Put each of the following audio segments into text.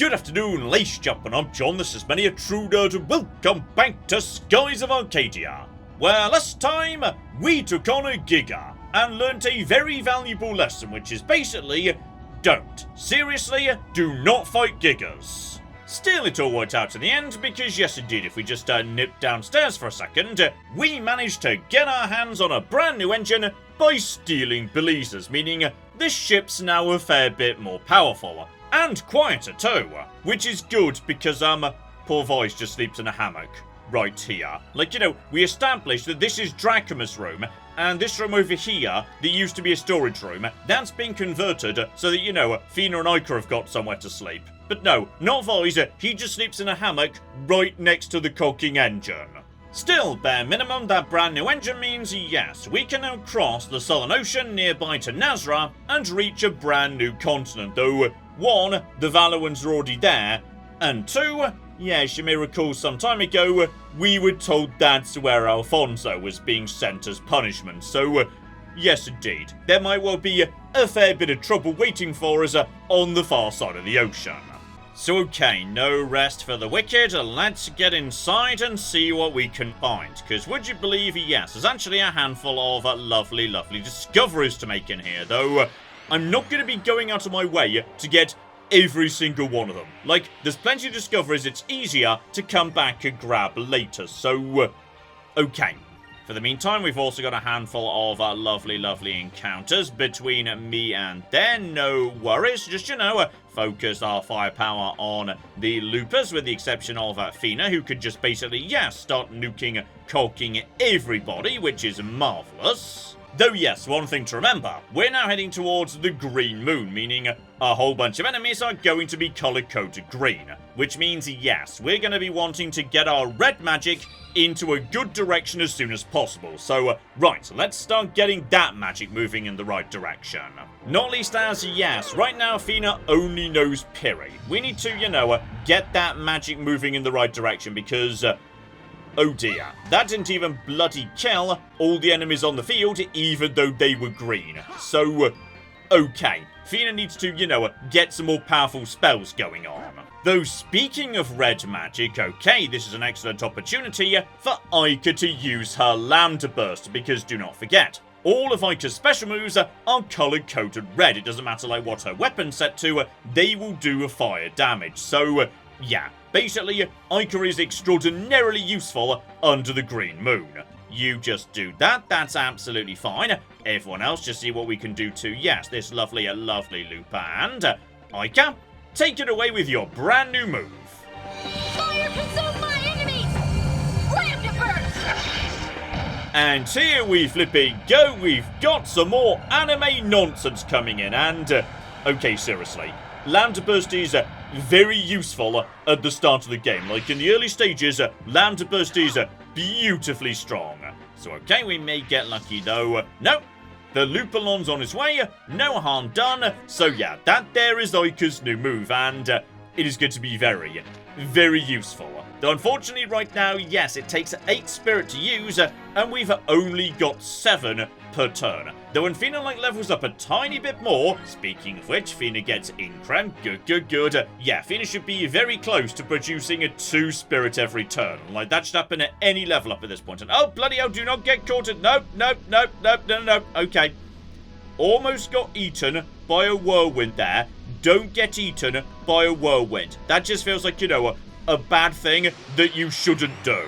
Good afternoon, ladies and gentlemen, I'm John, this is many a true nerd, and welcome back to Skies of Arcadia, where last time we took on a Giga and learnt a very valuable lesson, which is basically, don't. Seriously, do not fight Gigas. Still, it all worked out in the end, because yes indeed, if we just nip downstairs for a second, we managed to get our hands on a brand new engine by stealing Belize's, meaning this ship's now a fair bit more powerful. And quieter too, which is good because, poor Voice just sleeps in a hammock right here. Like, you know, we established that this is Dracuma's room, and this room over here, that used to be a storage room, that's been converted so that, you know, Fina and Ica have got somewhere to sleep. But no, not Voice, he just sleeps in a hammock right next to the cocking engine. Still, bare minimum, that brand new engine means, yes, we can now cross the Southern Ocean nearby to Nazra and reach a brand new continent, though, one, the Valuans are already there, and two, yes, you may recall some time ago, we were told that's where Alfonso was being sent as punishment, so, yes indeed, there might well be a fair bit of trouble waiting for us on the far side of the ocean. So okay, no rest for the wicked, let's get inside and see what we can find. Because would you believe, yes, there's actually a handful of lovely, lovely discoveries to make in here. Though, I'm not going to be going out of my way to get every single one of them. Like, there's plenty of discoveries it's easier to come back and grab later. So, okay. For the meantime, we've also got a handful of lovely, lovely encounters between me and them. No worries, just, you know, focus our firepower on the loopers, with the exception of Fina, who could just basically, yeah, start nuking, caulking everybody, which is marvellous. Though yes, one thing to remember, we're now heading towards the green moon, meaning a whole bunch of enemies are going to be colour-coded green. Which means, yes, we're going to be wanting to get our red magic into a good direction as soon as possible. So, right, let's start getting that magic moving in the right direction. Not least as, yes, right now Fina only knows Piri. We need to, you know, get that magic moving in the right direction because, oh dear, that didn't even bloody kill all the enemies on the field, even though they were green. So, okay, Fina needs to, you know, get some more powerful spells going on. Though speaking of red magic, okay, this is an excellent opportunity for Ica to use her Lambda Burst, because do not forget, all of Ica's special moves are colour-coded red. It doesn't matter like what her weapon's set to, they will do fire damage. So, yeah, basically, Ica is extraordinarily useful under the green moon. You just do that, that's absolutely fine. Everyone else, just see what we can do to, yes, this lovely, lovely looper. And, Ica, take it away with your brand new move. Fire consume my enemies! Lambda burst! And here we flipping go, we've got some more anime nonsense coming in, and, okay, seriously, Lambda Burst is very useful at the start of the game. Like, in the early stages, Lambda Burst is beautifully strong. So, okay, we may get lucky, though. Nope. The Lupulon's on his way, no harm done. So yeah, that there is Ica's new move, and it is going to be very, very useful. Though unfortunately right now, yes, it takes 8 spirit to use, and we've only got 7 per turn. Though when Fina like levels up a tiny bit more, speaking of which, Fina gets Increm, good. Yeah, Fina should be very close to producing a 2 spirit every turn. Like, that should happen at any level up at this point. And oh, bloody hell, do not get caught in, no, okay. Almost got eaten by a whirlwind there. Don't get eaten by a whirlwind. That just feels like, you know, a bad thing that you shouldn't do.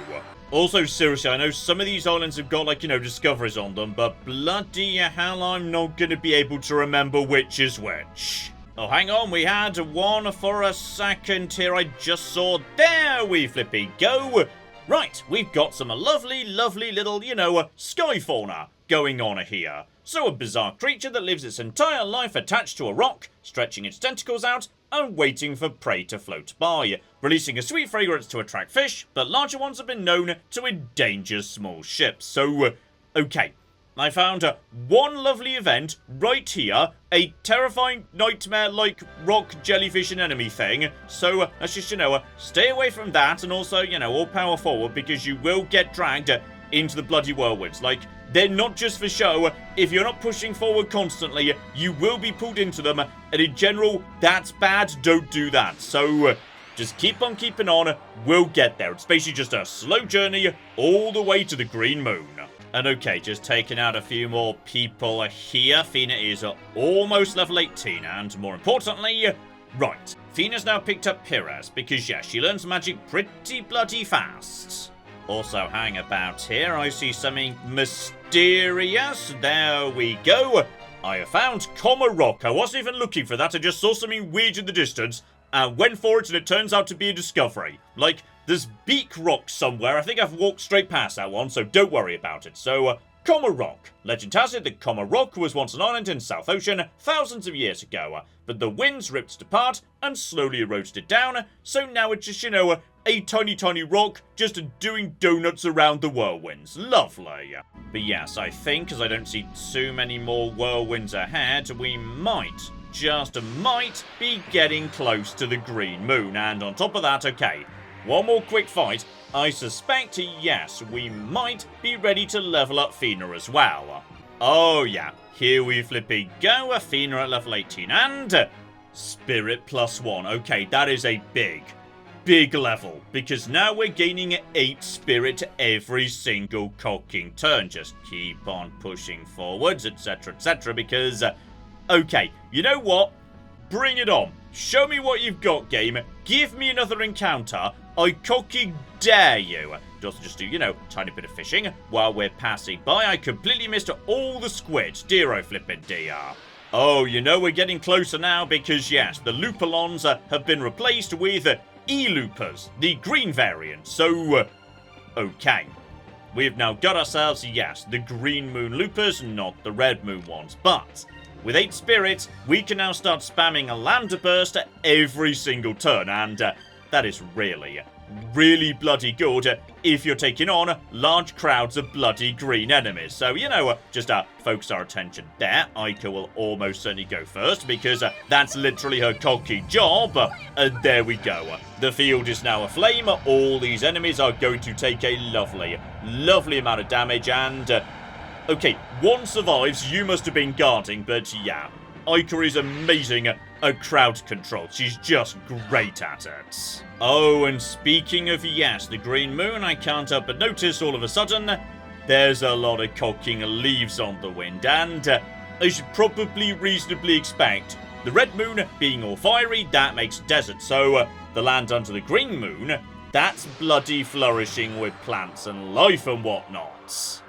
Also, seriously, I know some of these islands have got, like, you know, discoveries on them, but bloody hell, I'm not going to be able to remember which is which. Oh, hang on, we had one for a second here. I just saw, there we flippy go. Right, we've got some lovely, lovely little, you know, sky fauna going on here. So a bizarre creature that lives its entire life attached to a rock, stretching its tentacles out and waiting for prey to float by, releasing a sweet fragrance to attract fish, but larger ones have been known to endanger small ships. So, okay, I found one lovely event right here, a terrifying nightmare-like rock jellyfish and enemy thing. So, let's just, you know, stay away from that, and also, you know, all power forward, because you will get dragged into the bloody whirlwinds. Like, they're not just for show. If you're not pushing forward constantly, you will be pulled into them, and in general, that's bad. Don't do that. So, just keep on keeping on. We'll get there. It's basically just a slow journey all the way to the Green Moon. And okay, just taking out a few more people here. Fina is almost level 18, and more importantly, right. Fina's now picked up Pires, because yeah, she learns magic pretty bloody fast. Also, hang about here, I see something mysterious. There we go. I have found Comma Rock. I wasn't even looking for that, I just saw something weird in the distance, and went for it, and it turns out to be a discovery. Like, there's Beak Rock somewhere. I think I've walked straight past that one, so don't worry about it. So, Comma Rock. Legend has it that Comma Rock was once an island in South Ocean thousands of years ago, but the winds ripped it apart and slowly eroded it down, so now it's just, you know, a tiny, tiny rock just doing donuts around the whirlwinds. Lovely. But yes, I think, as I don't see too many more whirlwinds ahead, we might, just might, be getting close to the Green Moon. And on top of that, okay, one more quick fight. I suspect, yes, we might be ready to level up Fina as well. Oh yeah, here we flipping go. Fina at level 18 and Spirit +1. Okay, that is a big level, because now we're gaining 8 spirit every single cocking turn. Just keep on pushing forwards, etc, because, okay, you know what? Bring it on. Show me what you've got, game. Give me another encounter. I cocking dare you. Just do, you know, tiny bit of fishing while we're passing by. I completely missed all the squids. Dear oh flippin' dear. Oh, you know, we're getting closer now because, yes, the Lupulons have been replaced with E-Loopers, the green variant. So, okay. We've now got ourselves, yes, the Green Moon Loopers, not the Red Moon ones. But with 8 spirits, we can now start spamming a Lambda Burst every single turn. And that is really bloody good if you're taking on large crowds of bloody green enemies. So, you know, just focus our attention there. Aika will almost certainly go first because that's literally her cocky job. And there we go. The field is now aflame. All these enemies are going to take a lovely amount of damage. And, okay, one survives. You must have been guarding, but yeah. Aika is amazing at crowd control. She's just great at it. Oh, and speaking of, yes, the Green Moon, I can't help but notice all of a sudden there's a lot of cocking leaves on the wind, and I should probably reasonably expect the Red Moon being all fiery, that makes desert, so the land under the Green Moon, that's bloody flourishing with plants and life and whatnot.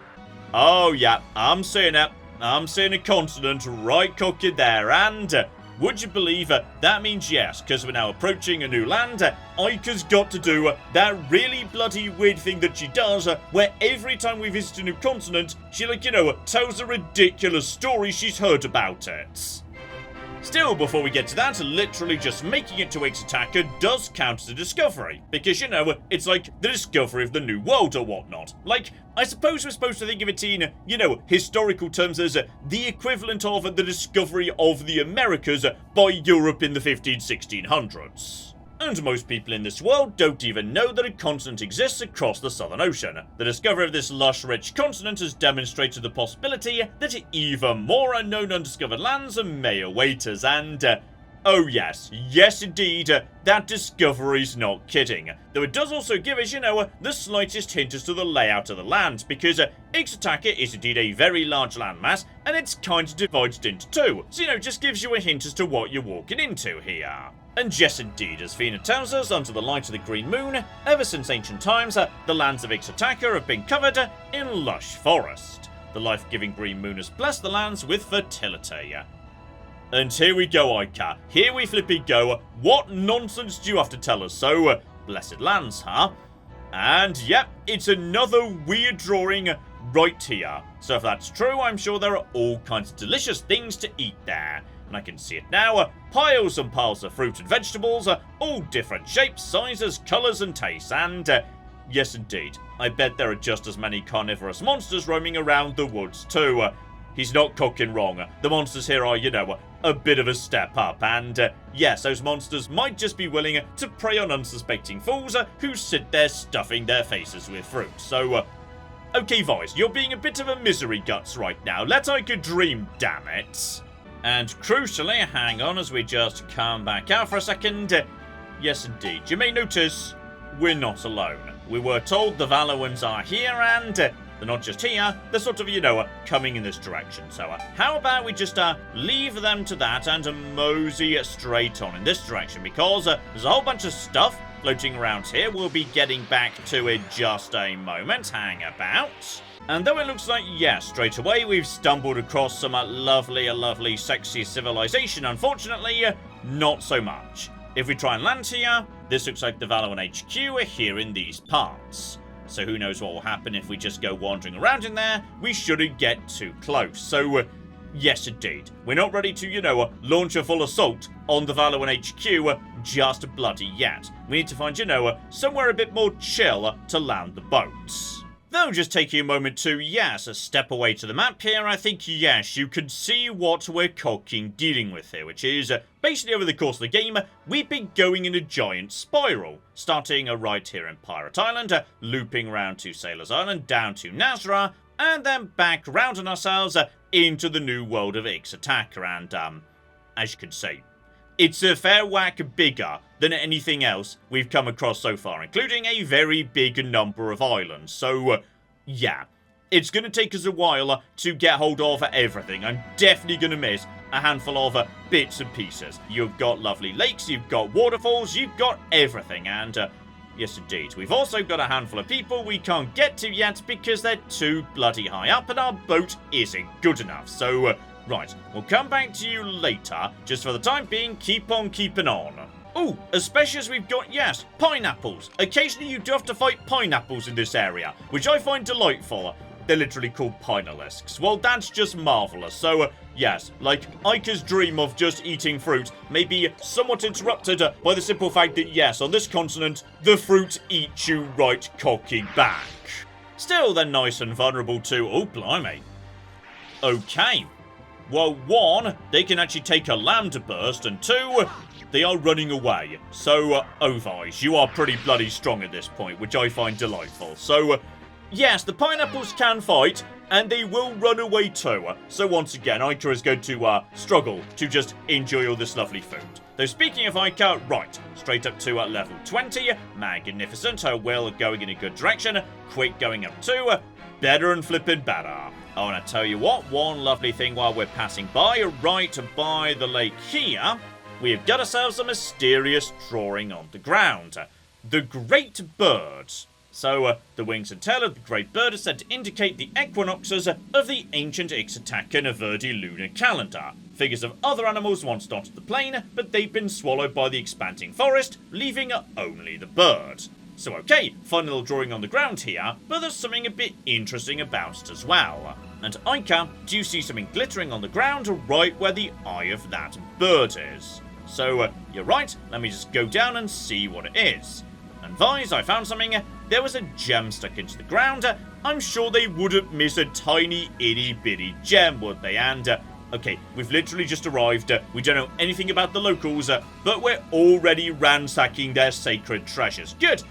Oh yeah, I'm seeing it. I'm seeing a continent right cocking there, and would you believe that means yes, because we're now approaching a new land, Aika's got to do that really bloody weird thing that she does, where every time we visit a new continent, she, like, you know, tells a ridiculous story she's heard about it. Still, before we get to that, literally just making it to Ixa'taka does count as a discovery, because, you know, it's like the discovery of the new world or whatnot. Like, I suppose we're supposed to think of it in, you know, historical terms as the equivalent of the discovery of the Americas by Europe in the 1600s. And most people in this world don't even know that a continent exists across the Southern Ocean. The discovery of this lush, rich continent has demonstrated the possibility that even more unknown, undiscovered lands may await us, and oh yes indeed, that discovery's not kidding. Though it does also give us, you know, the slightest hint as to the layout of the land, because Ixa'taka is indeed a very large landmass, and it's kind of divided into 2, so, you know, just gives you a hint as to what you're walking into here. And yes indeed, as Fina tells us, under the light of the Green Moon, ever since ancient times, the lands of Ixa'taka have been covered in lush forest. The life-giving Green Moon has blessed the lands with fertility. And here we go, Aika. Here we flipping go. What nonsense do you have to tell us? So, blessed lands, huh? And yep, it's another weird drawing right here. So if that's true, I'm sure there are all kinds of delicious things to eat there. And I can see it now, piles and piles of fruit and vegetables, all different shapes, sizes, colours and tastes, and yes indeed, I bet there are just as many carnivorous monsters roaming around the woods too. He's not cocking wrong, the monsters here are, you know, a bit of a step up, and yes, those monsters might just be willing to prey on unsuspecting fools who sit there stuffing their faces with fruit, so Okay, Vice, you're being a bit of a misery guts right now. Let Ica dream, damn it. And crucially, hang on as we just come back out for a second. Yes, indeed. You may notice we're not alone. We were told the Valuans are here, and they're not just here, they're sort of, coming in this direction. So how about we just leave them to that and mosey straight on in this direction, because there's a whole bunch of stuff floating around here. We'll be getting back to it just a moment. Hang about. And though it looks like, yes, straight away we've stumbled across some lovely, sexy civilization, unfortunately, not so much. If we try and land here, this looks like the Valuan HQ here in these parts. So who knows what will happen if we just go wandering around in there. We shouldn't get too close. So, yes indeed, we're not ready to, launch a full assault on the Valuan HQ just bloody yet. We need to find, somewhere a bit more chill to land the boats. Though, just taking a moment to, yes, step away to the map here, I think, yes, you can see what we're dealing with here, which is, basically over the course of the game, we've been going in a giant spiral, starting right here in Pirate Island, looping round to Sailor's Island, down to Nazra, and then back round on ourselves into the new world of Ixa'taka, and, as you can see, it's a fair whack bigger than anything else we've come across so far, including a very big number of islands. So, yeah, it's going to take us a while to get hold of everything. I'm definitely going to miss a handful of bits and pieces. You've got lovely lakes, you've got waterfalls, you've got everything. And, yes indeed, we've also got a handful of people we can't get to yet because they're too bloody high up and our boat isn't good enough. So, right, we'll come back to you later. Just for the time being, keep on keeping on. Oh, especially as we've got, yes, pineapples. Occasionally you do have to fight pineapples in this area, which I find delightful. They're literally called pinealisks. Well, that's just marvellous. So, yes, like Ica's dream of just eating fruit may be somewhat interrupted by the simple fact that, yes, on this continent, the fruit eats you right cocky back. Still, they're nice and vulnerable to, oh, blimey. Okay. Well, one, they can actually take a land burst, and two, they are running away. So, Ovies, you are pretty bloody strong at this point, which I find delightful. So, yes, the pineapples can fight, and they will run away too. So once again, Ica is going to struggle to just enjoy all this lovely food. Though speaking of Ica, right, straight up to level 20. Magnificent, her will going in a good direction. Quick going up too. Better and flipping better. Oh, and I tell you what, one lovely thing while we're passing by, right by the lake here, we have got ourselves a mysterious drawing on the ground. The Great Bird. So, the wings and tail of the Great Bird are said to indicate the equinoxes of the ancient Ixa'taka Naverdi lunar calendar. Figures of other animals once dotted the plain, but they've been swallowed by the expanding forest, leaving only the bird. So okay, fun little drawing on the ground here, but there's something a bit interesting about it as well. And Ica, do you see something glittering on the ground right where the eye of that bird is? So, you're right, let me just go down and see what it is. And Vise, I found something. There was a gem stuck into the ground. I'm sure they wouldn't miss a tiny itty bitty gem, would they? And, okay, we've literally just arrived. We don't know anything about the locals, but we're already ransacking their sacred treasures. Good.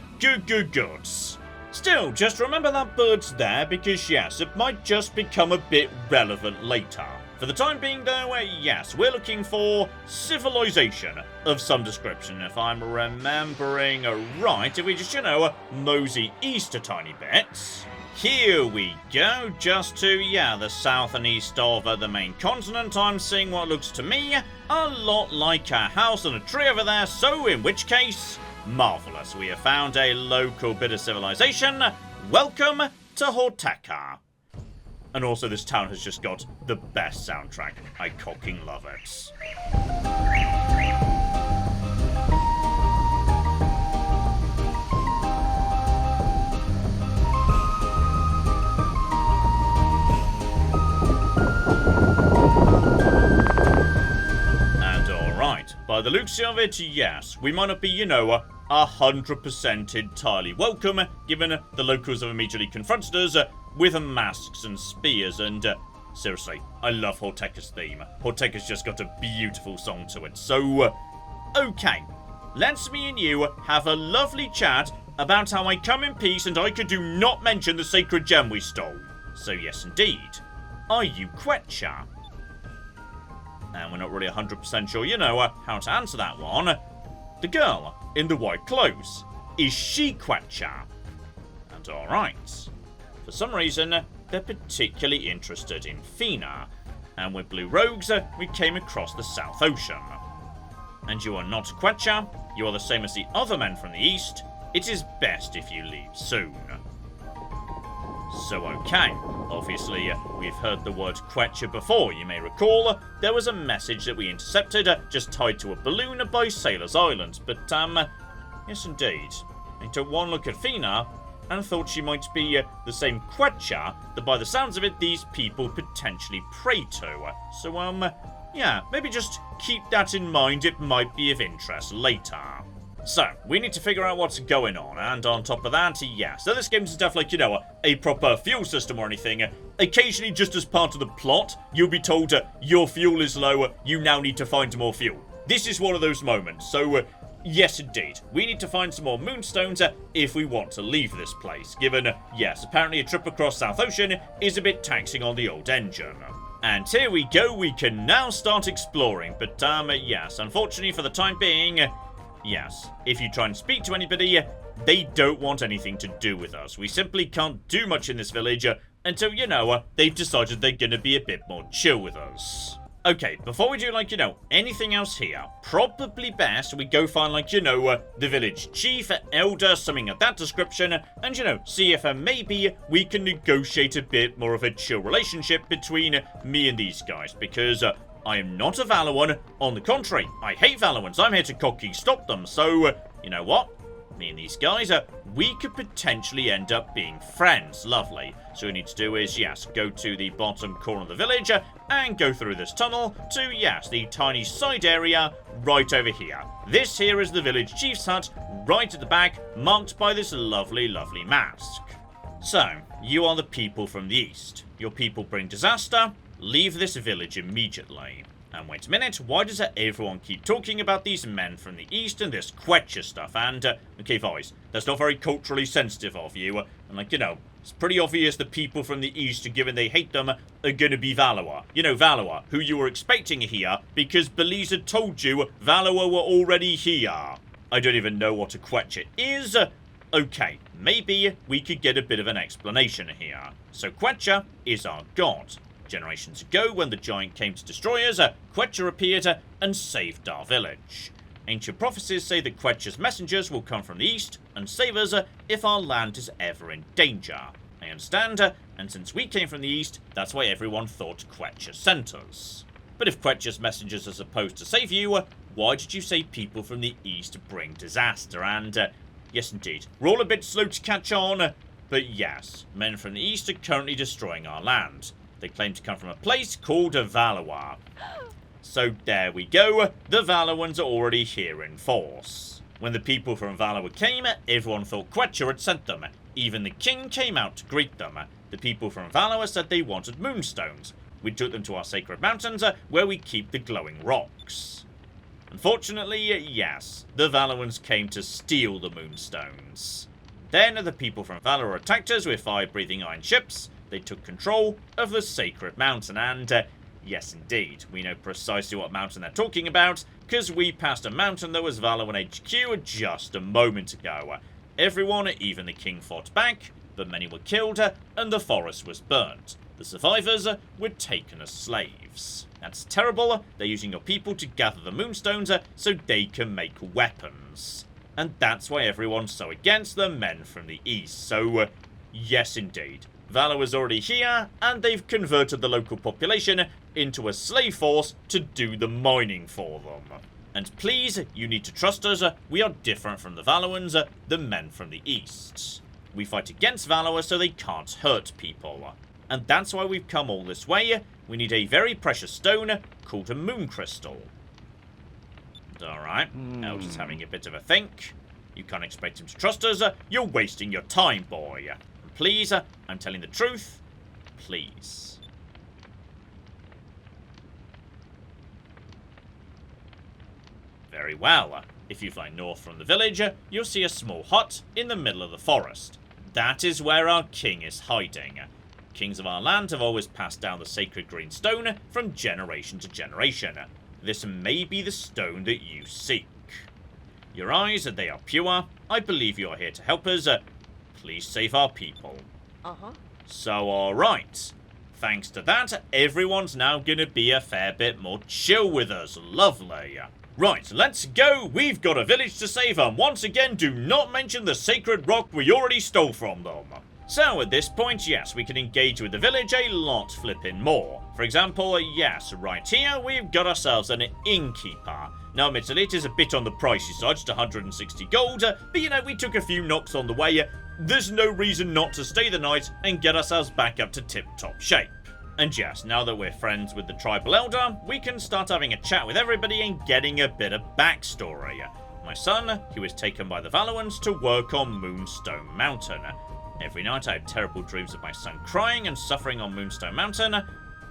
Still, just remember that bird's there because, yes, it might just become a bit relevant later. For the time being, though, yes, we're looking for civilization of some description. If I'm remembering right, if we just, mosey east a tiny bit. Here we go, just to, the south and east of the main continent. I'm seeing what looks to me a lot like a house and a tree over there, so in which case, marvellous. We have found a local bit of civilization. Welcome to Horteka. And also this town has just got the best soundtrack. I cocking love it. And alright, by the looks of it, yes, we might not be, 100% entirely welcome, given the locals have immediately confronted us with masks and spears, and seriously, I love Horteka's theme. Horteka's just got a beautiful song to it. So, okay, let's me and you have a lovely chat about how I come in peace and I could do not mention the sacred gem we stole. So yes indeed. Are you Quetcha? And we're not really 100% sure, how to answer that one. The girl in the white clothes. Is she Quetcha? And alright. For some reason, they're particularly interested in Fina. And with Blue Rogues, we came across the South Ocean. And you are not Quetcha, you are the same as the other men from the East. It is best if you leave soon. So okay, obviously we've heard the word Quetcha before, you may recall. There was a message that we intercepted, just tied to a balloon by Sailor's Island, but yes indeed. I took one look at Fina, and thought she might be the same Quetcha that by the sounds of it these people potentially pray to. So yeah, maybe just keep that in mind, it might be of interest later. So, we need to figure out what's going on, and on top of that, yeah, so this game doesn't have like, a proper fuel system or anything. Occasionally, just as part of the plot, you'll be told your fuel is low, you now need to find more fuel. This is one of those moments, so yes indeed, we need to find some more moonstones if we want to leave this place, given, yes, apparently a trip across South Ocean is a bit taxing on the old engine. And here we go, we can now start exploring, but yes, unfortunately for the time being, yes, if you try and speak to anybody, they don't want anything to do with us. We simply can't do much in this village until, they've decided they're gonna be a bit more chill with us. Okay, before we do, anything else here, probably best we go find, the village chief, elder, something of that description, and, see if maybe we can negotiate a bit more of a chill relationship between me and these guys, because I am not a Valuan. On the contrary, I hate Valuans. I'm here to cocky stop them, so, you know what? Me and these guys, we could potentially end up being friends. Lovely. So what we need to do is, yes, go to the bottom corner of the village and go through this tunnel to, yes, the tiny side area right over here. This here is the village chief's hut right at the back, marked by this lovely, lovely mask. So, you are the people from the East. Your people bring disaster. Leave this village immediately. And wait a minute, why does everyone keep talking about these men from the East and this Quetcha stuff? And, okay, guys, that's not very culturally sensitive of you. And, it's pretty obvious the people from the East, given they hate them, are gonna be Valuar. Valuar, who you were expecting here, because Belize had told you Valuar were already here. I don't even know what a Quetcha is. Okay, maybe we could get a bit of an explanation here. So Quetcha is our god. Generations ago, when the giant came to destroy us, Quetcha appeared and saved our village. Ancient prophecies say that Quetcha's messengers will come from the east and save us if our land is ever in danger. I understand, and since we came from the east, that's why everyone thought Quetcha sent us. But if Quetcha's messengers are supposed to save you, why did you say people from the east bring disaster? And, yes indeed, we're all a bit slow to catch on, but yes, men from the east are currently destroying our land. They claim to come from a place called Valuar. So there we go, the Valuans are already here in force. When the people from Valuar came, everyone thought Quetcha had sent them. Even the king came out to greet them. The people from Valuar said they wanted moonstones. We took them to our sacred mountains, where we keep the glowing rocks. Unfortunately, yes, the Valuans came to steal the moonstones. Then the people from Valuar attacked us with fire-breathing iron ships. They took control of the sacred mountain, and yes indeed, we know precisely what mountain they're talking about, because we passed a mountain that was Valuan HQ just a moment ago. Everyone, even the king, fought back, but many were killed, and the forest was burnt. The survivors were taken as slaves. That's terrible. They're using your people to gather the moonstones so they can make weapons. And that's why everyone's so against the men from the east. So, yes indeed. Valuar is already here, and they've converted the local population into a slave force to do the mining for them. And please, you need to trust us, we are different from the Valuans, the men from the East. We fight against Valuar so they can't hurt people. And that's why we've come all this way. We need a very precious stone called a moon crystal. Alright, Elder's having a bit of a think. You can't expect him to trust us, you're wasting your time, boy. Please, I'm telling the truth. Please. Very well. If you fly north from the village, you'll see a small hut in the middle of the forest. That is where our king is hiding. Kings of our land have always passed down the sacred green stone from generation to generation. This may be the stone that you seek. Your eyes, they are pure. I believe you are here to help us. Please save our people. So, alright. Thanks to that, everyone's now gonna be a fair bit more chill with us. Lovely. Right, let's go. We've got a village to save, and once again, do not mention the sacred rock we already stole from them. So, at this point, yes, we can engage with the village a lot flipping more. For example, yes, right here, we've got ourselves an innkeeper. Now, admittedly, it is a bit on the pricey side, just 160 gold, but you know, we took a few knocks on the way. There's no reason not to stay the night and get ourselves back up to tip-top shape. And yes, now that we're friends with the tribal elder, we can start having a chat with everybody and getting a bit of backstory. My son, he was taken by the Valuans to work on Moonstone Mountain. Every night I have terrible dreams of my son crying and suffering on Moonstone Mountain.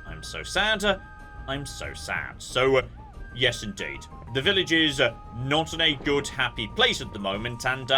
I'm so sad. I'm so sad. So, yes indeed. The village is not in a good, happy place at the moment, and,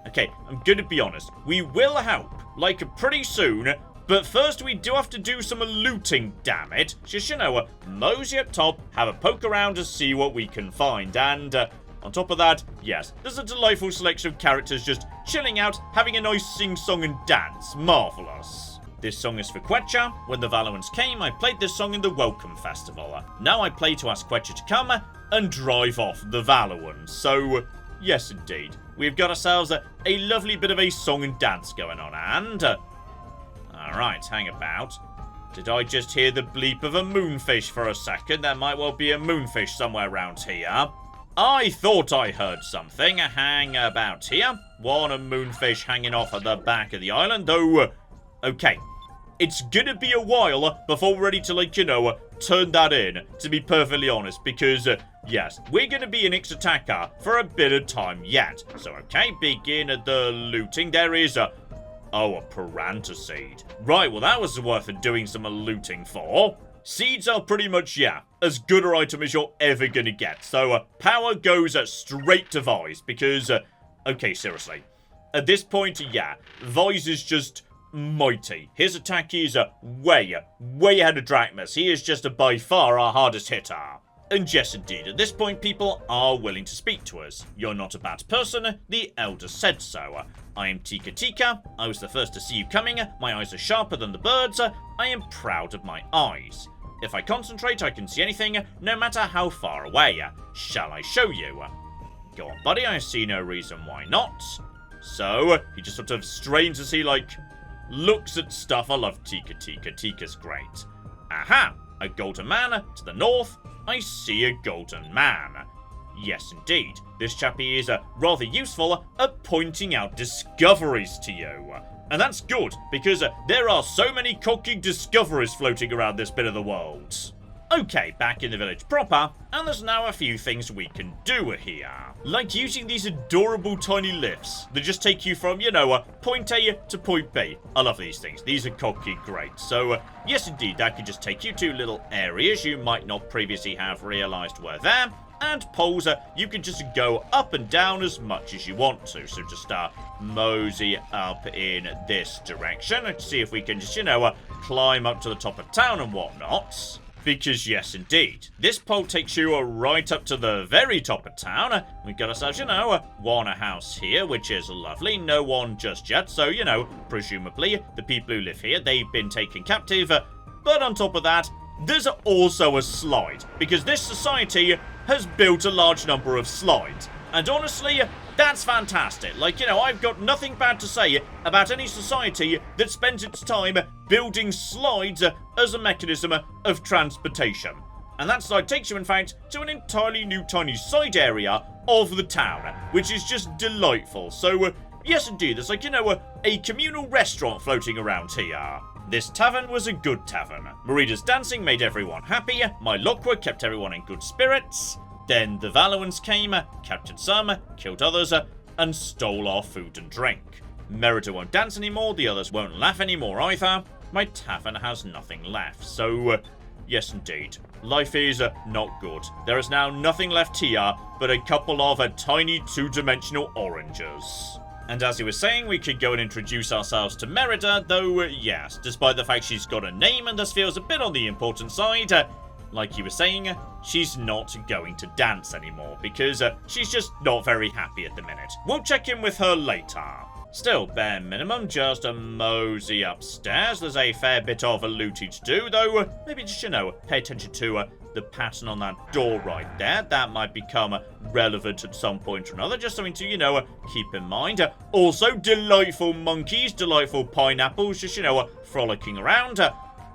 okay, I'm gonna be honest. We will help, like, pretty soon, but first we do have to do some looting, damn it. Just, you know, mosey up top, have a poke around to see what we can find, and, on top of that, yes, there's a delightful selection of characters just chilling out, having a nice sing-song and dance. Marvellous. This song is for Quecha. When the Valuans came, I played this song in the Welcome Festival. Now I play to ask Quecha to come and drive off the Valuans. So, yes indeed, we've got ourselves a lovely bit of a song and dance going on, and... Alright, hang about. Did I just hear the bleep of a moonfish for a second? There might well be a moonfish somewhere around here. I thought I heard something hang about here. One moonfish hanging off at the back of the island, though... Okay, it's gonna be a while before we're ready to, like, you know, turn that in, to be perfectly honest, because, yes, we're gonna be in Ixa'taka for a bit of time yet. So, okay, begin the looting. There is a... Oh, a piranha seed. Right, well, that was worth doing some looting for. Seeds are pretty much, yeah, as good an item as you're ever gonna get. So, power goes straight to Vise, because, okay, seriously. At this point, yeah, Vise is just... mighty. His attack is way ahead of Drachma's. He is just by far our hardest hitter. And yes, indeed, at this point, people are willing to speak to us. You're not a bad person, the Elder said so. I am Ixa'taka. I was the first to see you coming. My eyes are sharper than the birds. I am proud of my eyes. If I concentrate, I can see anything, no matter how far away. Shall I show you? Go on, buddy, I see no reason why not. So, he just sort of strains as he, like... looks at stuff. I love Tika. Tika's great. Aha! A golden man to the north. I see a golden man. Yes, indeed. This chappie is rather useful at pointing out discoveries to you. And that's good, because there are so many cocky discoveries floating around this bit of the world. Okay, back in the village proper, and there's now a few things we can do here. Like using these adorable tiny lifts that just take you from, you know, point A to point B. I love these things. These are cocky great. So, yes indeed, that could just take you to little areas you might not previously have realised were there. And poles, you can just go up and down as much as you want to. So just mosey up in this direction. Let's see if we can just, you know, climb up to the top of town and whatnot. Because, yes, indeed, this pole takes you right up to the very top of town. We've got ourselves, you know, one house here, which is lovely. No one just yet, so, you know, presumably, the people who live here, they've been taken captive. But on top of that, there's also a slide, because this society has built a large number of slides. And honestly, that's fantastic. Like, you know, I've got nothing bad to say about any society that spends its time building slides as a mechanism of transportation. And that slide takes you, in fact, to an entirely new tiny side area of the town, which is just delightful. So, yes indeed, there's like, you know, a communal restaurant floating around here. This tavern was a good tavern. Marida's dancing made everyone happy. My Loco kept everyone in good spirits. Then the Valuans came, captured some, killed others, and stole our food and drink. Merida won't dance anymore, the others won't laugh anymore either. My tavern has nothing left, so... Yes, indeed. Life is not good. There is now nothing left here but a couple of tiny two-dimensional oranges. And as he was saying, we could go and introduce ourselves to Merida, though, yes, despite the fact she's got a name and thus feels a bit on the important side, like he was saying, she's not going to dance anymore, because she's just not very happy at the minute. We'll check in with her later. Still, bare minimum, just a mosey upstairs. There's a fair bit of looting to do, though maybe just, pay attention to the pattern on that door right there. That might become relevant at some point or another. Just something to, keep in mind. Also, delightful monkeys, delightful pineapples, just, frolicking around.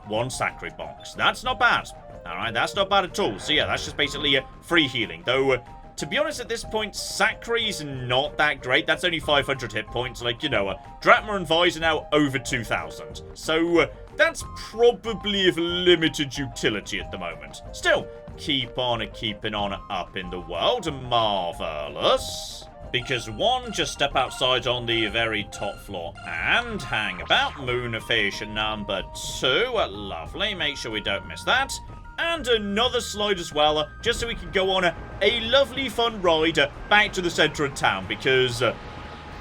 One sacred box. That's not bad. Alright, that's not bad at all. So yeah, that's just basically free healing. Though, to be honest, at this point, Sacre's not that great. That's only 500 hit points. Like, Dratma and Vise are now over 2,000. So, that's probably of limited utility at the moment. Still, keep on keeping on up in the world. Marvellous. Because one, just step outside on the very top floor and hang about. Moonfish number 2. Lovely. Make sure we don't miss that. And another slide as well, just so we can go on a lovely fun ride back to the centre of town, because,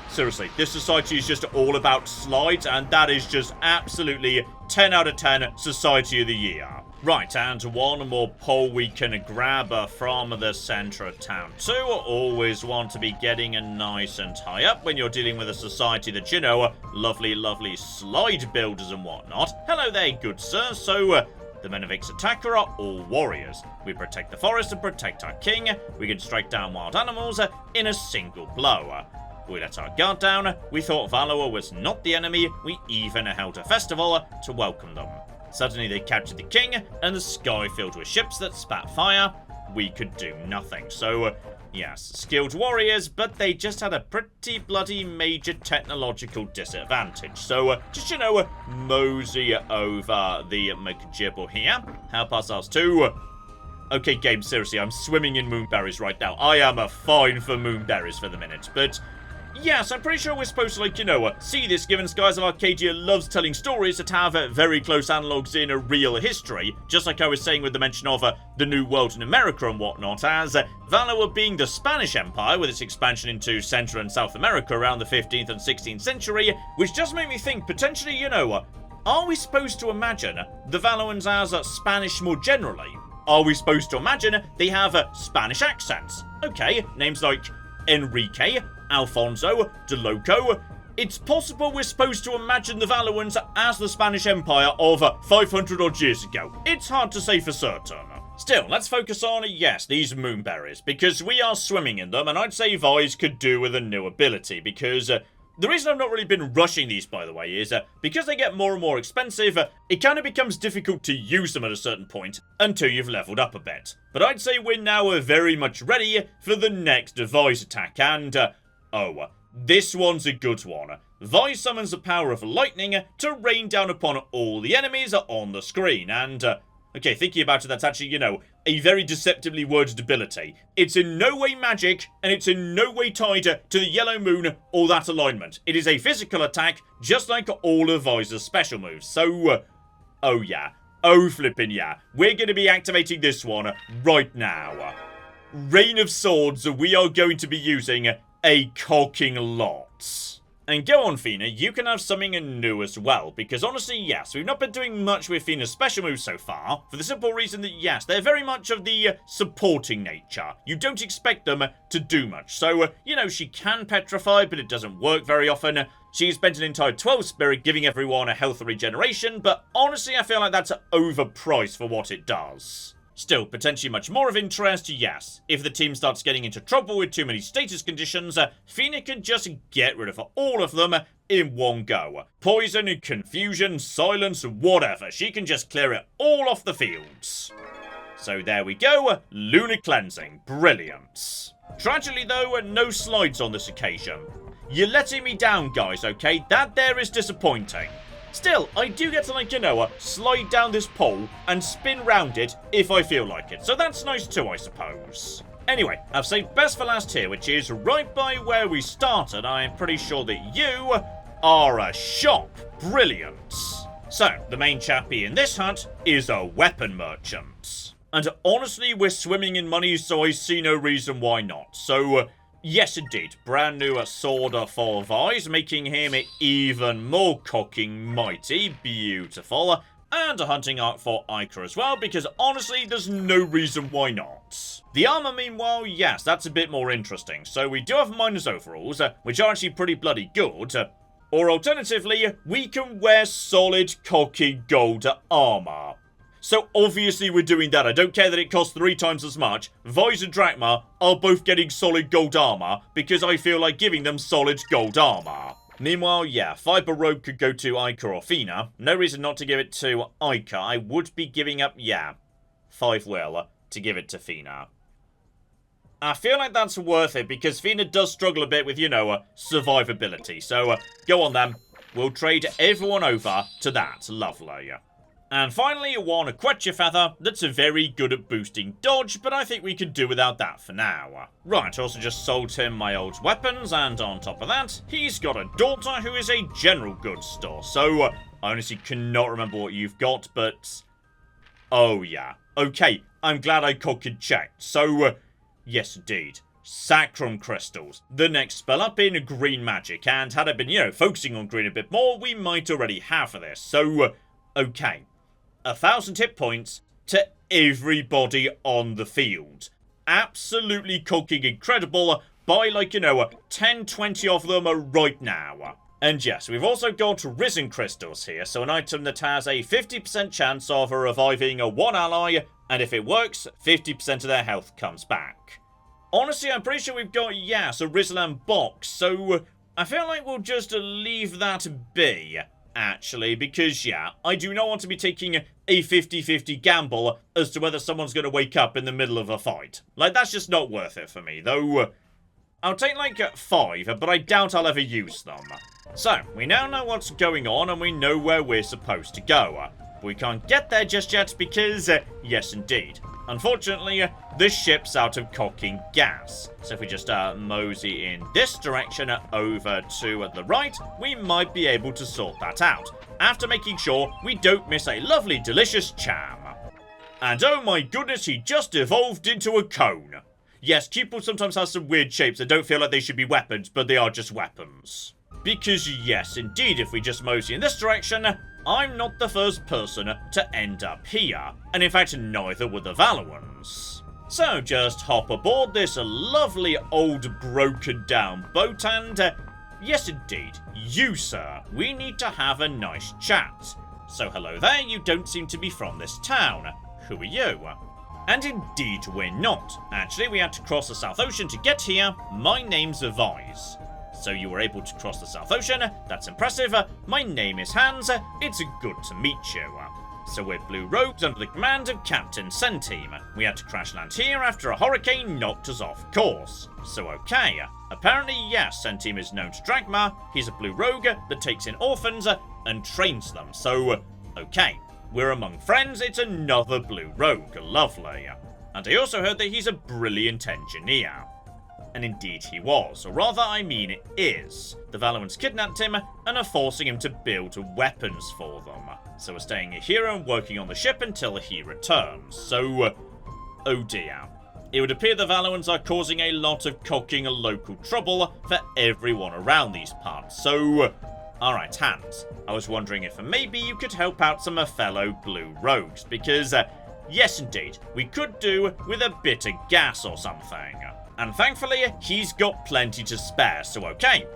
seriously, this society is just all about slides, and that is just absolutely 10 out of 10 Society of the Year. Right, and one more pole we can grab from the centre of town too. Always want to be getting nice and high up when you're dealing with a society that, lovely, lovely slide builders and whatnot. Hello there, good sir. So, the men of Ixa'taka are all warriors. We protect the forest and protect our king. We can strike down wild animals in a single blow. We let our guard down. We thought Valor was not the enemy. We even held a festival to welcome them. Suddenly they captured the king, and the sky filled with ships that spat fire. We could do nothing. So, yes, skilled warriors, but they just had a pretty bloody major technological disadvantage. So, just, mosey over the McGibble here. Help ourselves to... Okay, game, seriously, I'm swimming in moonberries right now. I am a fine for moonberries for the minute, but... Yes, I'm pretty sure we're supposed to, see this, given Skies of Arcadia loves telling stories that have very close analogues in a real history, just like I was saying with the mention of the New World in America and whatnot, as Valor being the Spanish Empire with its expansion into Central and South America around the 15th and 16th century, which just made me think, potentially, are we supposed to imagine the Valuans as Spanish more generally? Are we supposed to imagine they have Spanish accents? Okay, names like Enrique, Alfonso, de Loco. It's possible we're supposed to imagine the Valuans as the Spanish Empire of 500 odd years ago. It's hard to say for certain. Still, let's focus on, yes, these moonberries, because we are swimming in them, and I'd say Vise could do with a new ability, because the reason I've not really been rushing these, by the way, is because they get more and more expensive, it kind of becomes difficult to use them at a certain point until you've leveled up a bit. But I'd say we're now very much ready for the next Vise attack, and, oh, this one's a good one. Vise summons the power of lightning to rain down upon all the enemies on the screen, and, okay, thinking about it, that's actually, a very deceptively worded ability. It's in no way magic, and it's in no way tied to the yellow moon or that alignment. It is a physical attack, just like all of Vise's special moves. So, oh yeah. Oh flippin' yeah. We're going to be activating this one right now. Rain of Swords, we are going to be using a cocking lot. And go on, Fina, you can have something new as well, because honestly, yes, we've not been doing much with Fina's special moves so far, for the simple reason that, yes, they're very much of the supporting nature. You don't expect them to do much. So, she can petrify, but it doesn't work very often. She's spent an entire 12 spirit giving everyone a health regeneration, but honestly, I feel like that's overpriced for what it does. Still, potentially much more of interest, yes. If the team starts getting into trouble with too many status conditions, Fina can just get rid of all of them in one go. Poison, confusion, silence, whatever. She can just clear it all off the fields. So there we go, Lunar Cleansing. Brilliant. Tragically though, no slides on this occasion. You're letting me down, guys, okay? That there is disappointing. Still, I do get to, slide down this pole and spin round it if I feel like it. So that's nice too, I suppose. Anyway, I've saved best for last here, which is right by where we started. I'm pretty sure that you are a shop. Brilliant. So, the main chappie in this hut is a weapon merchant. And honestly, we're swimming in money, so I see no reason why not. So, yes indeed, brand new sword for Vise, making him even more cocking mighty, beautiful. And a hunting arc for Ica as well, because honestly, there's no reason why not. The armor, meanwhile, yes, that's a bit more interesting. So we do have miners overalls, which are actually pretty bloody good. Or alternatively, we can wear solid, cocky gold armor. So obviously we're doing that. I don't care that it costs 3 times as much. Vise and Drachma are both getting solid gold armor, because I feel like giving them solid gold armor. Meanwhile, yeah, Fiber Rogue could go to Ica or Fina. No reason not to give it to Ica. I would be giving up, yeah, 5 will to give it to Fina. I feel like that's worth it because Fina does struggle a bit with, you know, survivability. So, go on then. We'll trade everyone over to that. Lovely. And finally, one Quetcha Feather that's very good at boosting dodge, but I think we could do without that for now. Right, also just sold him my old weapons, and on top of that, he's got a daughter who is a general goods store. So, I honestly cannot remember what you've got, but... oh yeah. Okay, I'm glad I could check. So, yes indeed. Sacrum Crystals, the next spell up in green magic, and had I been, you know, focusing on green a bit more, we might already have this. So, okay. 1,000 hit points to everybody on the field. Absolutely cooking incredible. Buy like, you know, 10, 20 of them right now. And yes, we've also got Risen Crystals here, so an item that has a 50% chance of reviving one ally, and if it works, 50% of their health comes back. Honestly, I'm pretty sure we've got, yes, a Rizlan box, so I feel like we'll just leave that be. Actually, because, yeah, I do not want to be taking a 50-50 gamble as to whether someone's going to wake up in the middle of a fight. Like, that's just not worth it for me, though. I'll take, like, 5, but I doubt I'll ever use them. So, we now know what's going on, and we know where we're supposed to go. But we can't get there just yet because, yes, indeed. Unfortunately, the ship's out of cocking gas. So if we just mosey in this direction over to the right, we might be able to sort that out. After making sure we don't miss a lovely, delicious cham. And oh my goodness, he just evolved into a cone. Yes, Cupid sometimes has some weird shapes that don't feel like they should be weapons, but they are just weapons. Because yes, indeed, if we just mosey in this direction, I'm not the first person to end up here, and in fact neither were the Valuans. So just hop aboard this lovely old broken down boat and, yes indeed, you sir, we need to have a nice chat. So hello there, you don't seem to be from this town. Who are you? And indeed we're not. Actually, we had to cross the South Ocean to get here. My name's Vise. So you were able to cross the South Ocean, that's impressive. My name is Hans, it's good to meet you. So we're Blue Rogues under the command of Captain Centime. We had to crash land here after a hurricane knocked us off course. So okay, apparently yes, Centime is known to Drachma, he's a Blue Rogue that takes in orphans and trains them. So, okay, we're among friends, it's another Blue Rogue, lovely. And I also heard that he's a brilliant engineer. And indeed he was, or rather I mean is. The Valuans kidnapped him and are forcing him to build weapons for them. So we're staying here and working on the ship until he returns. So, oh dear. It would appear the Valuans are causing a lot of cocking local trouble for everyone around these parts. So, alright Hans, I was wondering if maybe you could help out some fellow Blue Rogues, because yes indeed, we could do with a bit of gas or something. And thankfully, he's got plenty to spare, so okay.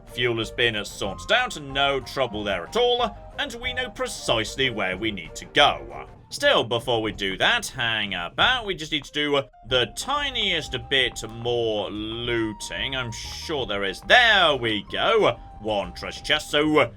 Fuel has been sorted out, no trouble there at all, and we know precisely where we need to go. Still, before we do that, hang about, we just need to do the tiniest bit more looting. I'm sure there is. There we go. One treasure chest, so...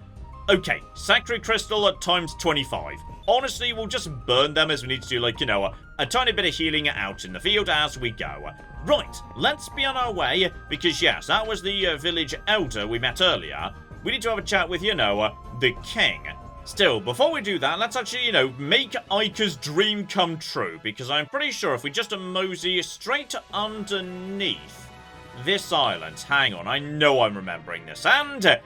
okay, Sacred Crystal at times 25. Honestly, we'll just burn them as we need to do, like, you know, a tiny bit of healing out in the field as we go. Right, let's be on our way, because yes, that was the village elder we met earlier. We need to have a chat with, you know, the king. Still, before we do that, let's actually, you know, make Ica's dream come true, because I'm pretty sure if we just mosey straight underneath this island, hang on, I know I'm remembering this, and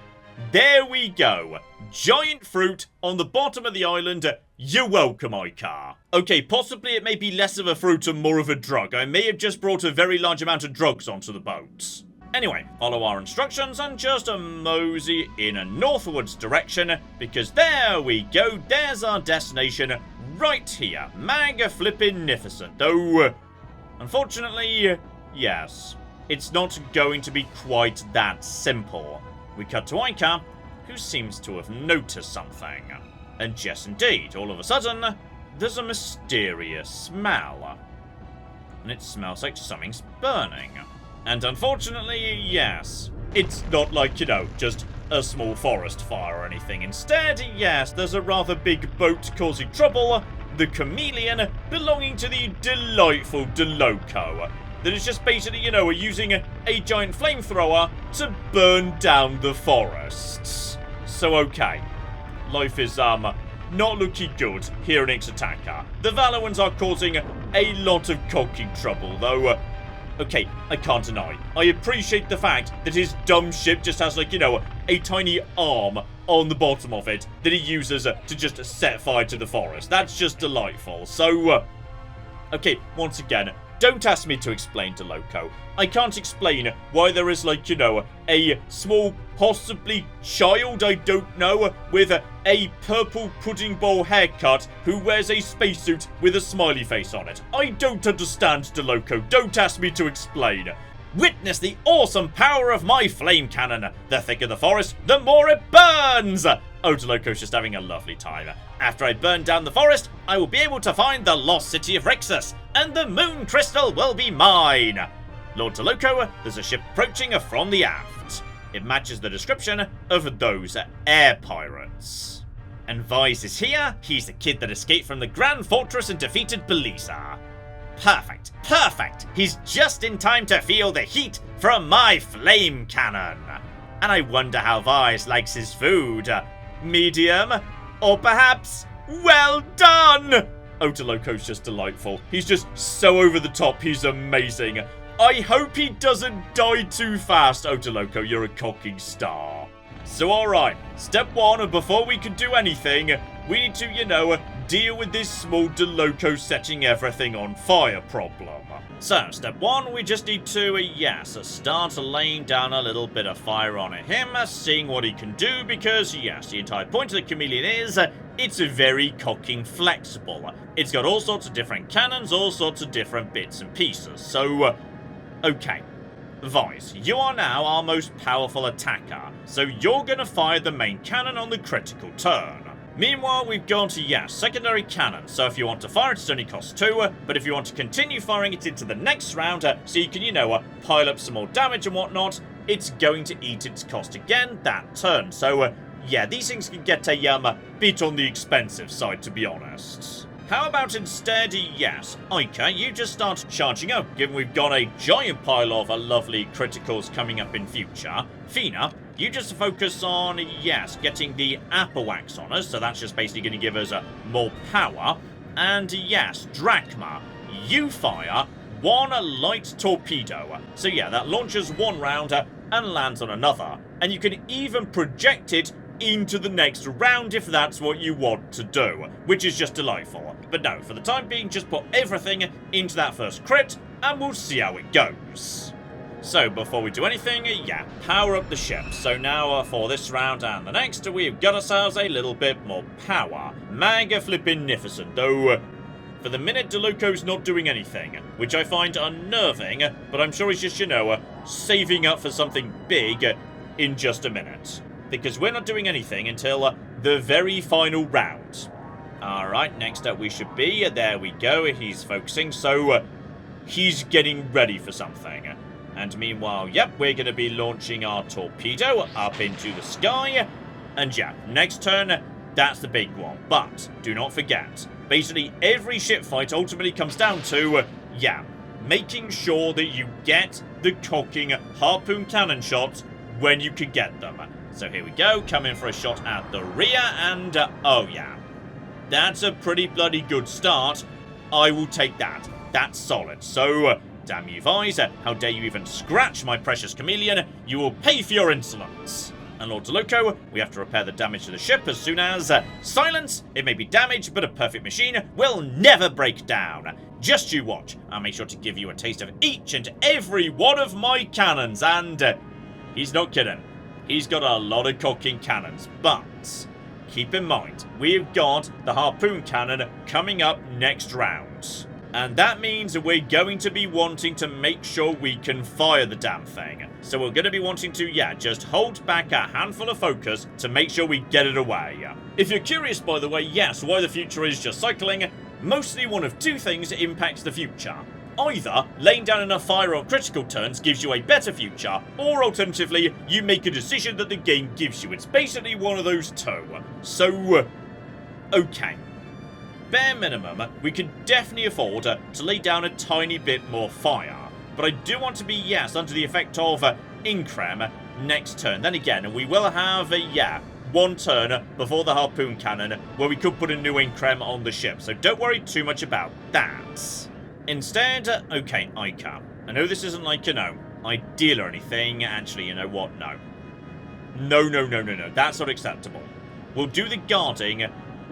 there we go. giant fruit on the bottom of the island. You're welcome, Icar. Okay, possibly it may be less of a fruit and more of a drug. I may have just brought a very large amount of drugs onto the boat. Anyway, follow our instructions and just mosey in a northwards direction, because there we go, there's our destination right here. Mag-flippin-nificent. Though, unfortunately, yes, it's not going to be quite that simple. We cut to Icar, who seems to have noticed something. And yes, indeed, all of a sudden, there's a mysterious smell. And it smells like something's burning. And unfortunately, yes, it's not like, just a small forest fire or anything. Instead, yes, there's a rather big boat causing trouble, the Chameleon, belonging to the delightful Loco, that is just basically, using a giant flamethrower to burn down the forests. So, okay, life is, not looking good here in Ixa'taka. The Valuans are causing a lot of cocking trouble, though. Okay, I can't deny. I appreciate the fact that his dumb ship just has, a tiny arm on the bottom of it that he uses to just set fire to the forest. That's just delightful. So, okay, once again, don't ask me to explain to Loco. I can't explain why there is, a small, possibly child, I don't know, with a purple pudding bowl haircut who wears a spacesuit with a smiley face on it. I don't understand, Loco. Don't ask me to explain. Witness the awesome power of my flame cannon. The thicker the forest, the more it burns. Loco's just having a lovely time. After I burn down the forest, I will be able to find the lost city of Rixus, and the moon crystal will be mine. Lord Loco, there's a ship approaching from the aft. It matches the description of those air pirates. And Vise is here. He's the kid that escaped from the Grand Fortress and defeated Belisa. Perfect, perfect. He's just in time to feel the heat from my flame cannon. And I wonder how Vise likes his food. Medium, or perhaps well done. Loco's just delightful. He's just so over the top. He's amazing. I hope he doesn't die too fast. Loco, you're a cocking star. So alright, step one, before we can do anything, we need to, deal with this small Loco setting everything on fire problem. So, step one, we just need to, start laying down a little bit of fire on him, seeing what he can do, because, yes, the entire point of the Chameleon is, it's very cocking flexible. It's got all sorts of different cannons, all sorts of different bits and pieces. So, okay. Vise, you are now our most powerful attacker, so you're gonna fire the main cannon on the critical turn. Meanwhile, we've got, secondary cannon, so if you want to fire it, it only costs 2, but if you want to continue firing it into the next round, so you can, pile up some more damage and whatnot, it's going to eat its cost again that turn. So, these things can get a bit on the expensive side, to be honest. How about instead, Ica, you just start charging up, given we've got a giant pile of lovely criticals coming up in future. Fina, you just focus on, getting the apple wax on us, so that's just basically going to give us more power. And Drachma, you fire one light torpedo. So that launches one round and lands on another. And you can even project it into the next round if that's what you want to do, which is just delightful. But no, for the time being, just put everything into that first crit, and we'll see how it goes. So, before we do anything, power up the ship. So now, for this round and the next, we've got ourselves a little bit more power. Mag-flippin-nificent, though. For the minute, Loco's not doing anything, which I find unnerving, but I'm sure he's just, saving up for something big in just a minute. Because we're not doing anything until the very final round. Alright, next up we should be, there we go, he's focusing, so he's getting ready for something. And meanwhile, we're going to be launching our torpedo up into the sky. And next turn, that's the big one. But do not forget, basically every ship fight ultimately comes down to, making sure that you get the cocking harpoon cannon shots when you can get them. So here we go, coming for a shot at the rear, and that's a pretty bloody good start. I will take that. That's solid. So, damn you, Vise, how dare you even scratch my precious Chameleon? You will pay for your insolence. And Lord Loco, we have to repair the damage to the ship as soon as... silence! It may be damaged, but a perfect machine will never break down. Just you watch. I'll make sure to give you a taste of each and every one of my cannons. And he's not kidding. He's got a lot of cocking cannons. But keep in mind, we've got the harpoon cannon coming up next round. And that means we're going to be wanting to make sure we can fire the damn thing. So we're going to be wanting to, just hold back a handful of focus to make sure we get it away. If you're curious, by the way, yes, why the future is just cycling, mostly one of two things impacts the future. Either laying down enough fire on critical turns gives you a better future, or alternatively, you make a decision that the game gives you. It's basically one of those two. So, okay. Bare minimum, we can definitely afford to lay down a tiny bit more fire. But I do want to be, under the effect of Increm next turn. Then again, we will have, one turn before the harpoon cannon where we could put a new Increm on the ship. So don't worry too much about that. Instead, okay, Ica. I know this isn't like, ideal or anything. Actually, you know what? No. No. That's not acceptable. We'll do the guarding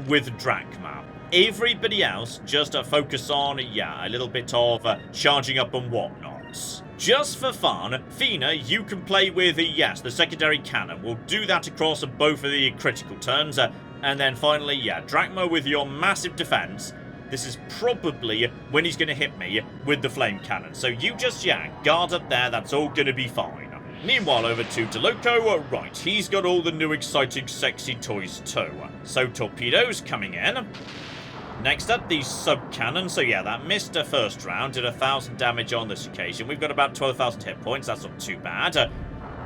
with Drachma. Everybody else just focus on, a little bit of charging up and whatnot. Just for fun, Fina, you can play with, the secondary cannon. We'll do that across both of the critical turns. And then finally, Drachma with your massive defense. This is probably when he's going to hit me with the flame cannon. So you just, guard up there. That's all going to be fine. Meanwhile, over to Loco. Right, he's got all the new exciting, sexy toys too. So torpedoes coming in. Next up, the sub-cannon. So that missed a first round, did 1,000 damage on this occasion. We've got about 12,000 hit points, that's not too bad.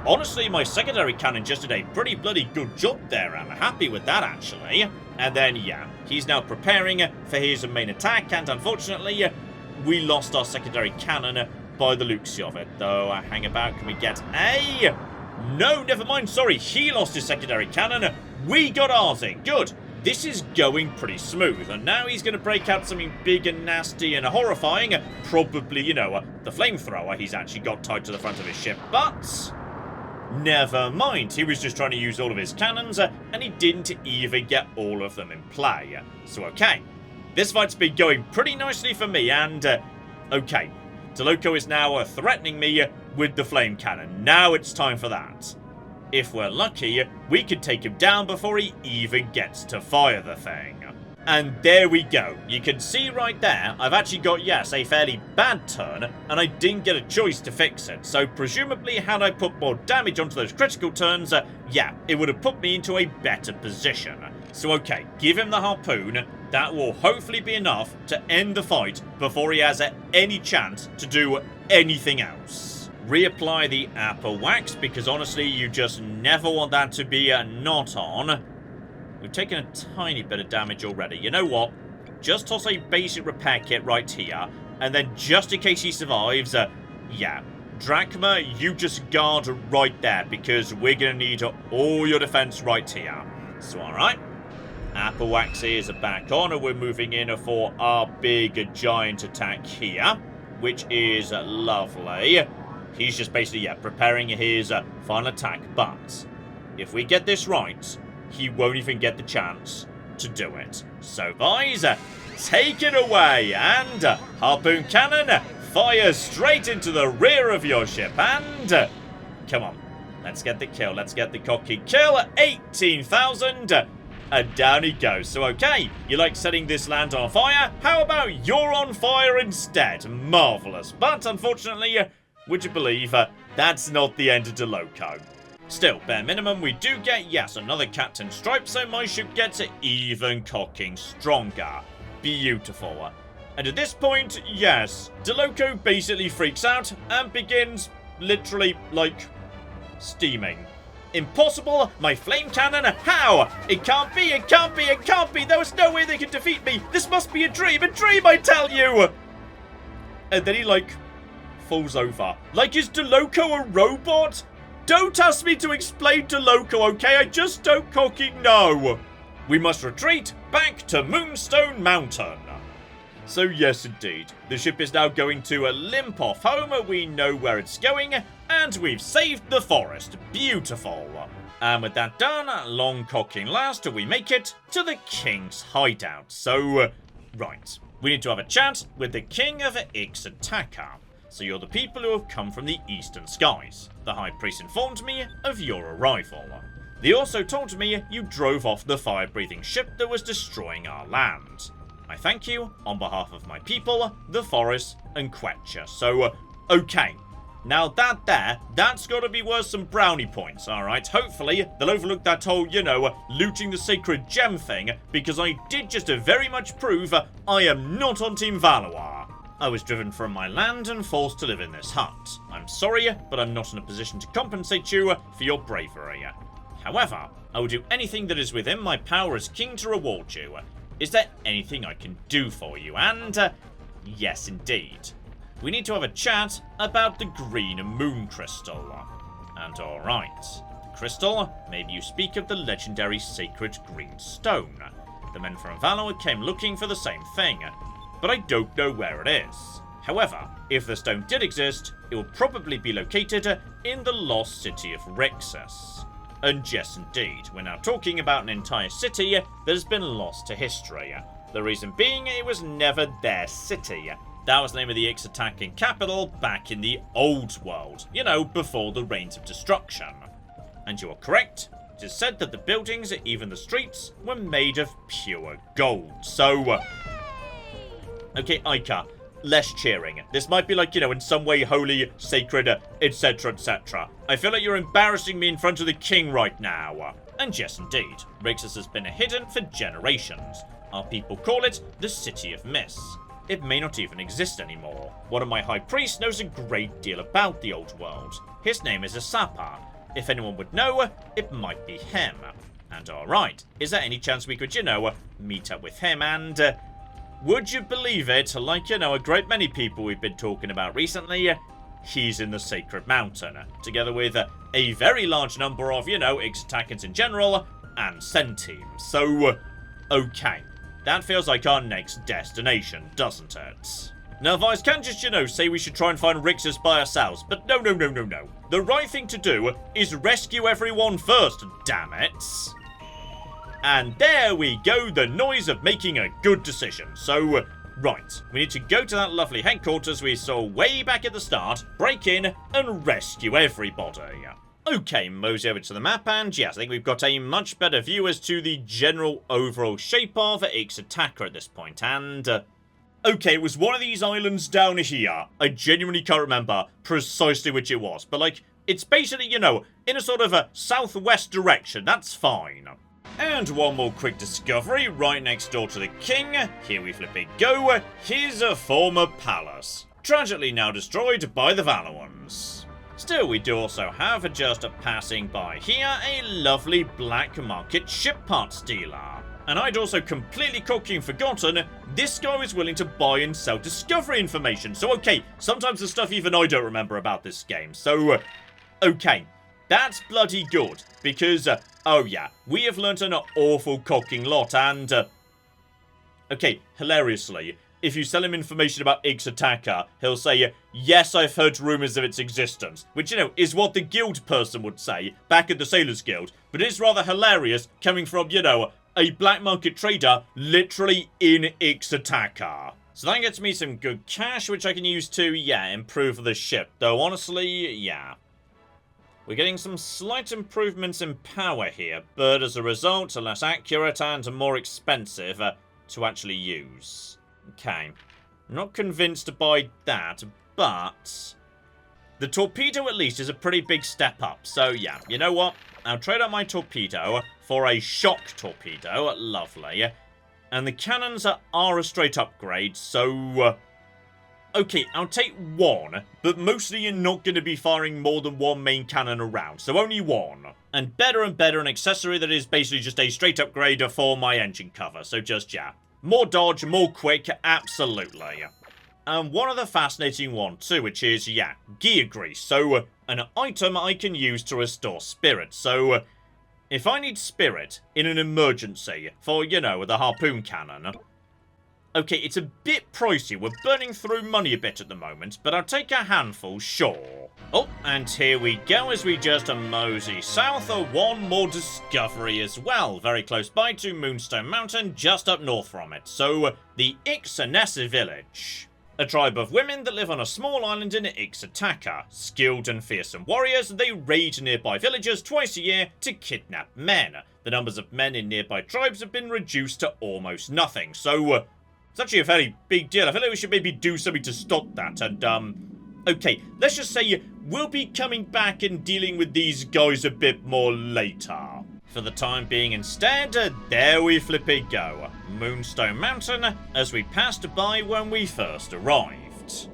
Honestly, my secondary cannon just did a pretty bloody good job there. I'm happy with that, actually. And then, he's now preparing for his main attack, and unfortunately, we lost our secondary cannon by the looks of it. Though, hang about, can we get a... No, never mind, sorry, he lost his secondary cannon. We got ours in, good. This is going pretty smooth, and now he's going to break out something big and nasty and horrifying. Probably, the flamethrower he's actually got tied to the front of his ship, but... never mind, he was just trying to use all of his cannons, and he didn't even get all of them in play. So, okay, this fight's been going pretty nicely for me, and, okay, Loco is now threatening me with the flame cannon. Now it's time for that. If we're lucky, we could take him down before he even gets to fire the thing. And there we go. You can see right there, I've actually got, a fairly bad turn, and I didn't get a choice to fix it. So presumably, had I put more damage onto those critical turns, it would have put me into a better position. So okay, give him the harpoon. That will hopefully be enough to end the fight before he has any chance to do anything else. Reapply the apple wax, because honestly, you just never want that to be not on. We've taken a tiny bit of damage already. You know what? Just toss a basic repair kit right here, and then just in case he survives, Drachma, you just guard right there, because we're going to need all your defense right here. So, alright. Apple wax is back on, and we're moving in for our big giant attack here, which is lovely. He's just basically, preparing his final attack. But if we get this right, he won't even get the chance to do it. So, guys, take it away. And harpoon cannon, fire straight into the rear of your ship. And come on, let's get the kill. Let's get the cocky kill. 18,000. And down he goes. So, okay, you like setting this land on fire? How about you're on fire instead? Marvelous. But unfortunately, would you believe, that's not the end of Loco. Still, bare minimum, we do get, another Captain Stripe, so my ship gets even cocking stronger. Beautiful. And at this point, Loco basically freaks out and begins, literally, steaming. Impossible! My flame cannon! How? It can't be! It can't be! It can't be! There was no way they could defeat me! This must be a dream! A dream, I tell you! And then he, falls over. Is Loco a robot? Don't ask me to explain Loco, okay? I just don't cocking know. We must retreat back to Moonstone Mountain. So yes indeed, the ship is now going to limp off home, we know where it's going, and we've saved the forest. Beautiful. And with that done, long cocking last, we make it to the king's hideout. So, right, we need to have a chat with the king of Ixa'taka. So you're the people who have come from the eastern skies. The high priest informed me of your arrival. They also told me you drove off the fire-breathing ship that was destroying our land. I thank you on behalf of my people, the forest, and Quetcha. So, okay. Now that's gotta be worth some brownie points, alright? Hopefully, they'll overlook that whole, looting the sacred gem thing, because I did just very much prove I am not on Team Valuan. I was driven from my land and forced to live in this hut. I'm sorry, but I'm not in a position to compensate you for your bravery. However, I will do anything that is within my power as king to reward you. Is there anything I can do for you? And, yes indeed. We need to have a chat about the green moon crystal. And alright, the crystal, maybe you speak of the legendary sacred green stone. The men from Valuan came looking for the same thing, but I don't know where it is. However, if the stone did exist, it would probably be located in the lost city of Rixus. And yes indeed, we're now talking about an entire city that has been lost to history. The reason being, it was never their city. That was the name of the Ixa'takan capital back in the old world. Before the Reigns of Destruction. And you are correct. It is said that the buildings, even the streets, were made of pure gold. So, okay, Ica, less cheering. This might be like, in some way holy, sacred, etc, etc. I feel like you're embarrassing me in front of the king right now. And yes, indeed, Rixus has been hidden for generations. Our people call it the City of Mists. It may not even exist anymore. One of my high priests knows a great deal about the old world. His name is Ixa'taka. If anyone would know, it might be him. And alright, is there any chance we could, meet up with him and, would you believe it, like, a great many people we've been talking about recently, he's in the Sacred Mountain, together with a very large number of, Ixa'takans in general, and Centimes. So, okay. That feels like our next destination, doesn't it? Now, Vice can just, say we should try and find Rixus by ourselves, but no. The right thing to do is rescue everyone first, damn it. And there we go, the noise of making a good decision. So, right, we need to go to that lovely headquarters we saw way back at the start, break in, and rescue everybody. Okay, mosey over to the map, and yes, I think we've got a much better view as to the general overall shape of Ixa'taka at this point, and, okay, it was one of these islands down here. I genuinely can't remember precisely which it was, but, like, it's basically, in a sort of a southwest direction, that's fine. And one more quick discovery, right next door to the king, here we flipping go, his former palace. Tragically now destroyed by the Valuans. Still, we do also have, just passing by here, a lovely black market ship parts dealer. And I'd also completely cooking forgotten, this guy was willing to buy and sell discovery information. So okay, sometimes the stuff even I don't remember about this game. So, okay, that's bloody good. Because, oh yeah, we have learnt an awful cocking lot and, okay, hilariously, if you sell him information about Ixa'taka, he'll say, yes, I've heard rumours of its existence. Which, is what the guild person would say, back at the Sailors Guild. But it's rather hilarious, coming from, a black market trader, literally in Ixa'taka. So that gets me some good cash, which I can use to, improve the ship. Though, honestly, yeah. We're getting some slight improvements in power here, but as a result, less accurate and more expensive to actually use. Okay, not convinced by that, but the torpedo at least is a pretty big step up. So yeah, you know what? I'll trade out my torpedo for a shock torpedo. Lovely. And the cannons are a straight upgrade, so okay, I'll take one, but mostly you're not going to be firing more than one main cannon around, so only one. And better, an accessory that is basically just a straight upgrade for my engine cover, so just, yeah. More dodge, more quick, absolutely. And one other fascinating one too, which is, gear grease. So, an item I can use to restore spirit. So, if I need spirit in an emergency for, the harpoon cannon, Okay, it's a bit pricey. We're burning through money a bit at the moment, but I'll take a handful, sure. Oh, and here we go as we just mosey south of one more discovery as well. Very close by to Moonstone Mountain, just up north from it. So, the Ixa'taka village. A tribe of women that live on a small island in Ixa'taka. Skilled and fearsome warriors, they raid nearby villages twice a year to kidnap men. The numbers of men in nearby tribes have been reduced to almost nothing, so it's actually a very big deal. I feel like we should maybe do something to stop that, and okay, let's just say we'll be coming back and dealing with these guys a bit more later. For the time being instead, there we flipping go. Moonstone Mountain, as we passed by when we first arrived.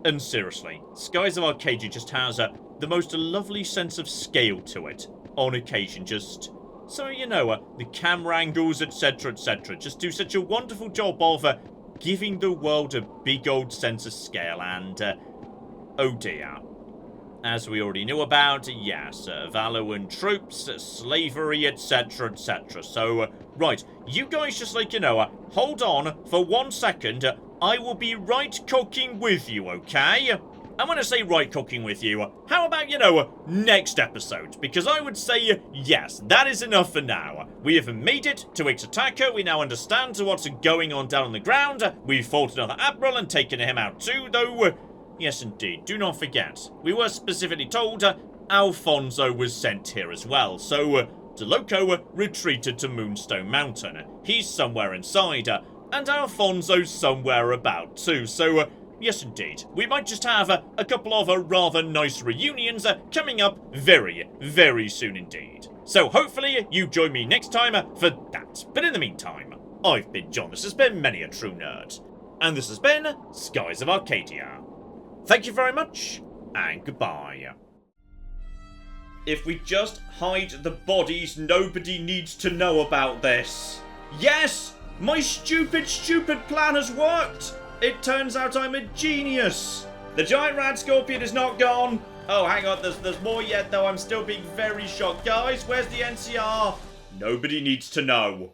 And seriously, Skies of Arcadia just has the most lovely sense of scale to it. On occasion, just so you know, the camera angles, etc, etc, just do such a wonderful job of giving the world a big old sense of scale, and oh dear. As we already knew about, yes, Valuan troops, slavery, etc, etc. So, right, you guys just hold on for 1 second. I will be right cooking with you, okay? And when I say right cooking with you, how about, next episode? Because I would say, yes, that is enough for now. We have made it to Ixa'taka. We now understand what's going on down on the ground. We've fought another admiral and taken him out too, though. Yes, indeed. Do not forget, we were specifically told Alfonso was sent here as well. So, Loco retreated to Moonstone Mountain. He's somewhere inside, and Alfonso's somewhere about too. So, yes, indeed. We might just have a couple of rather nice reunions coming up very, very soon indeed. So hopefully you join me next time for that. But in the meantime, I've been John. This has been Many a True Nerd. And this has been Skies of Arcadia. Thank you very much, and goodbye. If we just hide the bodies, nobody needs to know about this. Yes! My stupid plan has worked! It turns out I'm a genius! The giant rat scorpion is not gone! Oh, hang on, there's more yet, though. I'm still being very shocked. Guys, where's the NCR? Nobody needs to know.